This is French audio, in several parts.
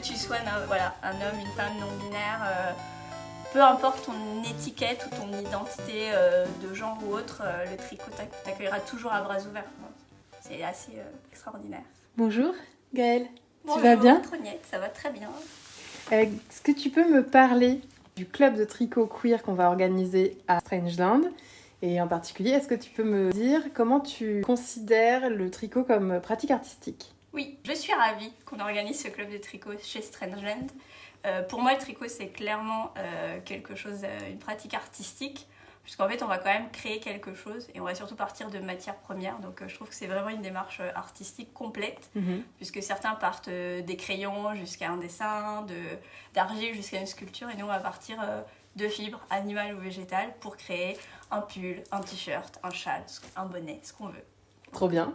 tu sois un homme, une femme non-binaire, peu importe ton étiquette ou ton identité de genre ou autre, le tricot t'accueillera toujours à bras ouverts. C'est assez extraordinaire. Bonjour Gaëlle, Bonjour, tu vas bien? Antoinette, ça va très bien. Est-ce que tu peux me parler du club de tricot queer qu'on va organiser à Strangeland? Et en particulier, est-ce que tu peux me dire comment tu considères le tricot comme pratique artistique? Oui, je suis ravie qu'on organise ce club de tricot chez Strangeland. Pour moi, le tricot, c'est clairement quelque chose, une pratique artistique, puisqu'en fait, on va quand même créer quelque chose et on va surtout partir de matières premières. Donc, je trouve que c'est vraiment une démarche artistique complète, puisque certains partent des crayons jusqu'à un dessin, d'argile jusqu'à une sculpture, et nous, on va partir de fibres, animales ou végétales, pour créer un pull, un t-shirt, un châle, un bonnet, ce qu'on veut. Trop bien.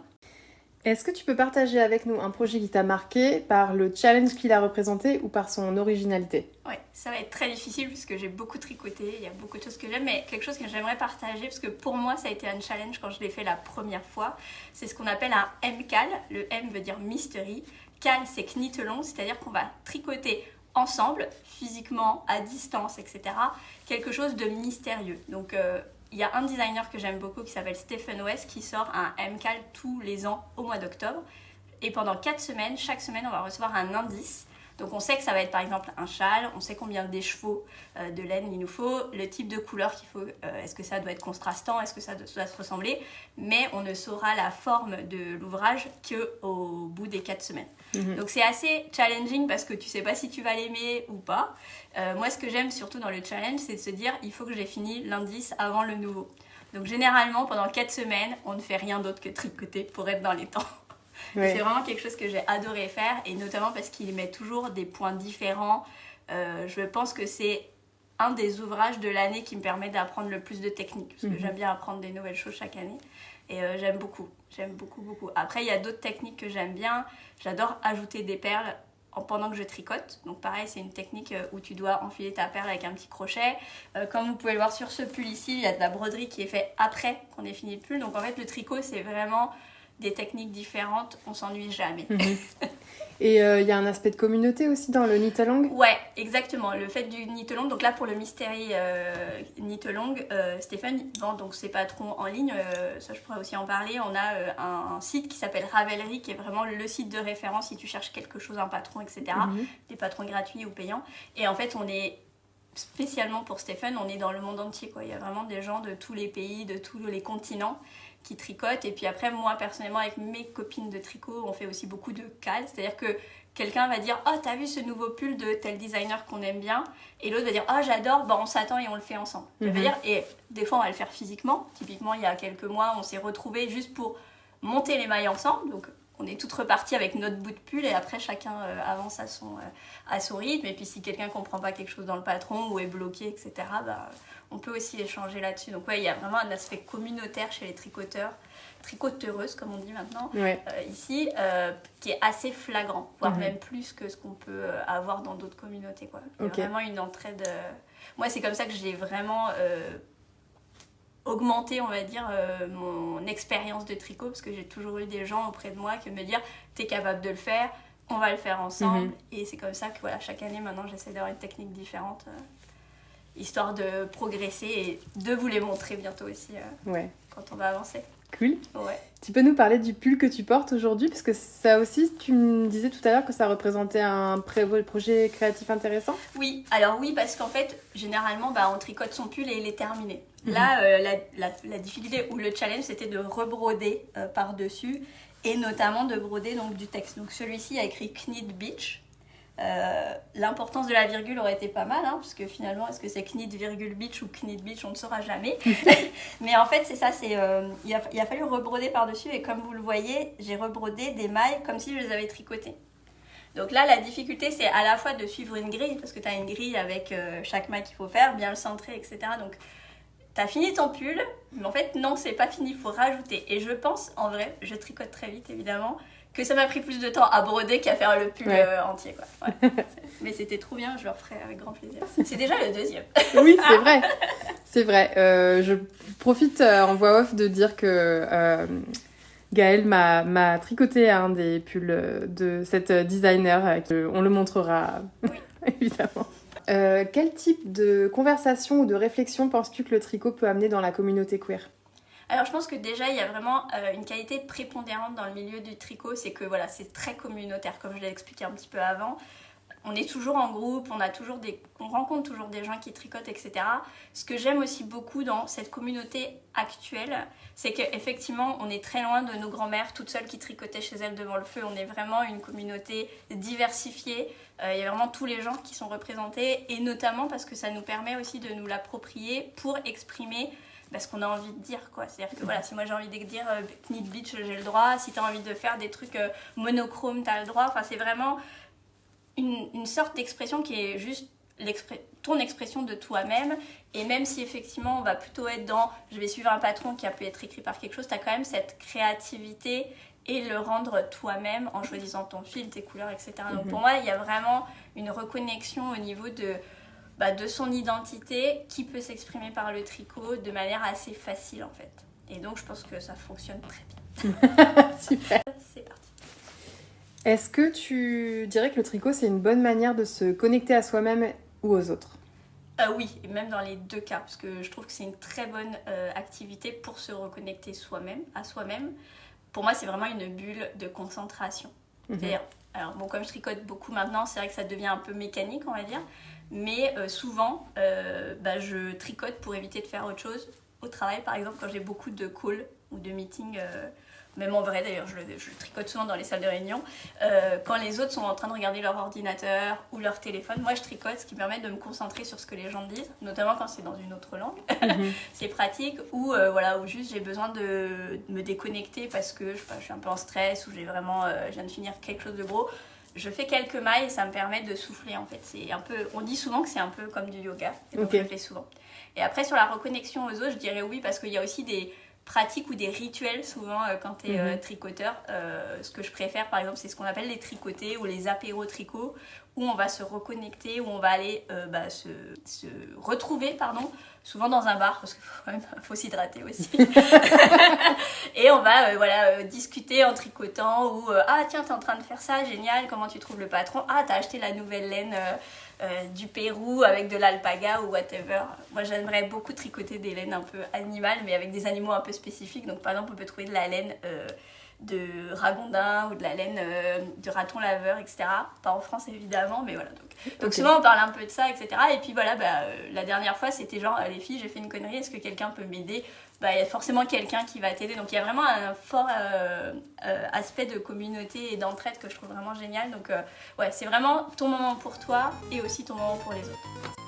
Est-ce que tu peux partager avec nous un projet qui t'a marqué par le challenge qu'il a représenté ou par son originalité? Ouais, ça va être très difficile puisque j'ai beaucoup tricoté, il y a beaucoup de choses que j'aime, mais quelque chose que j'aimerais partager, parce que pour moi ça a été un challenge quand je l'ai fait la première fois, c'est ce qu'on appelle un M-cal. Le M veut dire mystery, cal c'est knit along, c'est-à-dire qu'on va tricoter ensemble, physiquement, à distance, etc. Quelque chose de mystérieux. Donc il y a un designer que j'aime beaucoup qui s'appelle Stephen West qui sort un M-cal tous les ans au mois d'octobre. Et pendant 4 semaines, chaque semaine, on va recevoir un indice. Donc on sait que ça va être par exemple un châle, on sait combien d'écheveaux de laine il nous faut, le type de couleur qu'il faut, est-ce que ça doit être contrastant, est-ce que ça doit se ressembler, mais on ne saura la forme de l'ouvrage qu'au bout des 4 semaines. Donc c'est assez challenging parce que tu sais pas si tu vas l'aimer ou pas. Moi ce que j'aime surtout dans le challenge, c'est de se dire il faut que j'ai fini l'indice avant le nouveau. Donc généralement pendant 4 semaines, on ne fait rien d'autre que tricoter pour être dans les temps. Ouais. C'est vraiment quelque chose que j'ai adoré faire, et notamment parce qu'il met toujours des points différents. Je pense que c'est un des ouvrages de l'année qui me permet d'apprendre le plus de techniques, parce que j'aime bien apprendre des nouvelles choses chaque année, et j'aime beaucoup. Après, il y a d'autres techniques que j'aime bien. J'adore ajouter des perles pendant que je tricote. Donc pareil, c'est une technique où tu dois enfiler ta perle avec un petit crochet. Comme vous pouvez le voir sur ce pull ici, il y a de la broderie qui est faite après qu'on ait fini le pull. Donc en fait, le tricot, c'est vraiment des techniques différentes, on s'ennuie jamais. Et il y a un aspect de communauté aussi dans le knit along? Ouais, exactement. Le fait du knit along, donc là pour le mystery knit along, Stéphane vend donc ses patrons en ligne, ça je pourrais aussi en parler. On a un site qui s'appelle Ravelry, qui est vraiment le site de référence si tu cherches quelque chose, un patron, etc. Des patrons gratuits ou payants. Et en fait, on est spécialement pour Stéphane, on est dans le monde entier, quoi. Il y a vraiment des gens de tous les pays, de tous les continents qui tricotent. Et puis après, moi personnellement, avec mes copines de tricot, on fait aussi beaucoup de cales, c'est-à-dire que quelqu'un va dire « Oh, t'as vu ce nouveau pull de tel designer qu'on aime bien ?» et l'autre va dire « Oh, j'adore, on s'attend et on le fait ensemble. » Et des fois, on va le faire physiquement. Typiquement, il y a quelques mois, on s'est retrouvés juste pour monter les mailles ensemble. Donc, on est toutes reparties avec notre bout de pull, et après, chacun avance à son rythme. Et puis, si quelqu'un ne comprend pas quelque chose dans le patron ou est bloqué, etc., on peut aussi échanger là-dessus. Donc ouais, il y a vraiment un aspect communautaire chez les tricoteurs, tricoteuses comme on dit maintenant, ici, qui est assez flagrant, voire même plus que ce qu'on peut avoir dans d'autres communautés, quoi. Il y a vraiment une entraide. Moi, c'est comme ça que j'ai vraiment augmenté, on va dire, mon expérience de tricot, parce que j'ai toujours eu des gens auprès de moi qui me dire « T'es capable de le faire, on va le faire ensemble. Et c'est comme ça que voilà, chaque année, maintenant, j'essaie d'avoir une technique différente. Histoire de progresser et de vous les montrer bientôt aussi quand on va avancer. Cool. Ouais. Tu peux nous parler du pull que tu portes aujourd'hui? Parce que ça aussi, tu me disais tout à l'heure que ça représentait un projet créatif intéressant. Oui, alors oui, parce qu'en fait, généralement, on tricote son pull et il est terminé. Là, la difficulté ou le challenge, c'était de rebroder par-dessus, et notamment de broder donc, du texte. Donc celui-ci a écrit Knit Beach. L'importance de la virgule aurait été pas mal, parce que finalement, est-ce que c'est knit virgule beach ou knit beach, on ne saura jamais. Mais en fait, c'est ça, il a fallu rebroder par-dessus, et comme vous le voyez, j'ai rebrodé des mailles comme si je les avais tricotées. Donc là, la difficulté, c'est à la fois de suivre une grille, parce que tu as une grille avec chaque maille qu'il faut faire, bien le centrer, etc. Donc, tu as fini ton pull, mais en fait, non, c'est pas fini, il faut rajouter. Et je pense, en vrai, je tricote très vite, évidemment, que ça m'a pris plus de temps à broder qu'à faire le pull entier, quoi. Ouais. Mais c'était trop bien, je le referai avec grand plaisir. C'est déjà le deuxième. Oui, c'est vrai. C'est vrai. Je profite en voix off de dire que Gaëlle m'a tricoté un des pulls de cette designer. On le montrera, oui. Évidemment. Quel type de conversation ou de réflexion penses-tu que le tricot peut amener dans la communauté queer ? Alors je pense que déjà il y a vraiment une qualité prépondérante dans le milieu du tricot, c'est que voilà, c'est très communautaire comme je l'ai expliqué un petit peu avant. On est toujours en groupe, on rencontre toujours des gens qui tricotent, etc. Ce que j'aime aussi beaucoup dans cette communauté actuelle, c'est qu'effectivement, on est très loin de nos grands-mères toutes seules qui tricotaient chez elles devant le feu. On est vraiment une communauté diversifiée. Il y a vraiment tous les genres qui sont représentés, et notamment parce que ça nous permet aussi de nous l'approprier pour exprimer ce qu'on a envie de dire, quoi. C'est-à-dire que voilà, si moi j'ai envie de dire knit beach, j'ai le droit. Si tu as envie de faire des trucs monochromes, tu as le droit. Enfin, c'est vraiment une sorte d'expression qui est juste ton expression de toi-même, et même si effectivement on va plutôt être dans je vais suivre un patron qui a pu être écrit par quelque chose, tu as quand même cette créativité et le rendre toi-même en choisissant ton fil, tes couleurs, etc. Donc pour moi il y a vraiment une reconnexion au niveau de son identité qui peut s'exprimer par le tricot de manière assez facile en fait, et donc je pense que ça fonctionne très bien. Super. C'est parti. Est-ce que tu dirais que le tricot, c'est une bonne manière de se connecter à soi-même ou aux autres ? Oui, et même dans les deux cas, parce que je trouve que c'est une très bonne activité pour se reconnecter à soi-même. Pour moi, c'est vraiment une bulle de concentration. C'est-à-dire, alors bon, comme je tricote beaucoup maintenant, c'est vrai que ça devient un peu mécanique, on va dire, mais souvent, je tricote pour éviter de faire autre chose. Au travail, par exemple, quand j'ai beaucoup de calls ou de meetings, même en vrai d'ailleurs, je tricote souvent dans les salles de réunion, quand les autres sont en train de regarder leur ordinateur ou leur téléphone, moi je tricote, ce qui me permet de me concentrer sur ce que les gens disent, notamment quand c'est dans une autre langue. C'est pratique, ou juste j'ai besoin de me déconnecter parce que je suis un peu en stress, ou je viens de finir quelque chose de gros. Je fais quelques mailles et ça me permet de souffler en fait. On dit souvent que c'est un peu comme du yoga, et donc je le fais souvent. Et après sur la reconnexion aux autres, je dirais oui, parce qu'il y a aussi des pratiques ou des rituels souvent quand tu es tricoteur. Ce que je préfère par exemple, c'est ce qu'on appelle les tricotés ou les apéros tricot, où on va se reconnecter, où on va aller se retrouver, souvent dans un bar, parce qu'il faut s'hydrater aussi. Et on va discuter en tricotant, ou ah tiens, t'es en train de faire ça, génial, comment tu trouves le patron, ah t'as acheté la nouvelle laine du Pérou avec de l'alpaga ou whatever. Moi j'aimerais beaucoup tricoter des laines un peu animales, mais avec des animaux un peu spécifiques. Donc par exemple on peut trouver de la laine de ragondin ou de la laine de raton laveur, etc. Pas en France évidemment, mais voilà. Donc souvent on parle un peu de ça, etc. Et puis voilà, la dernière fois c'était genre les filles, j'ai fait une connerie, est-ce que quelqu'un peut m'aider ? Il y a forcément quelqu'un qui va t'aider. Donc il y a vraiment un fort aspect de communauté et d'entraide que je trouve vraiment génial. Donc c'est vraiment ton moment pour toi et aussi ton moment pour les autres.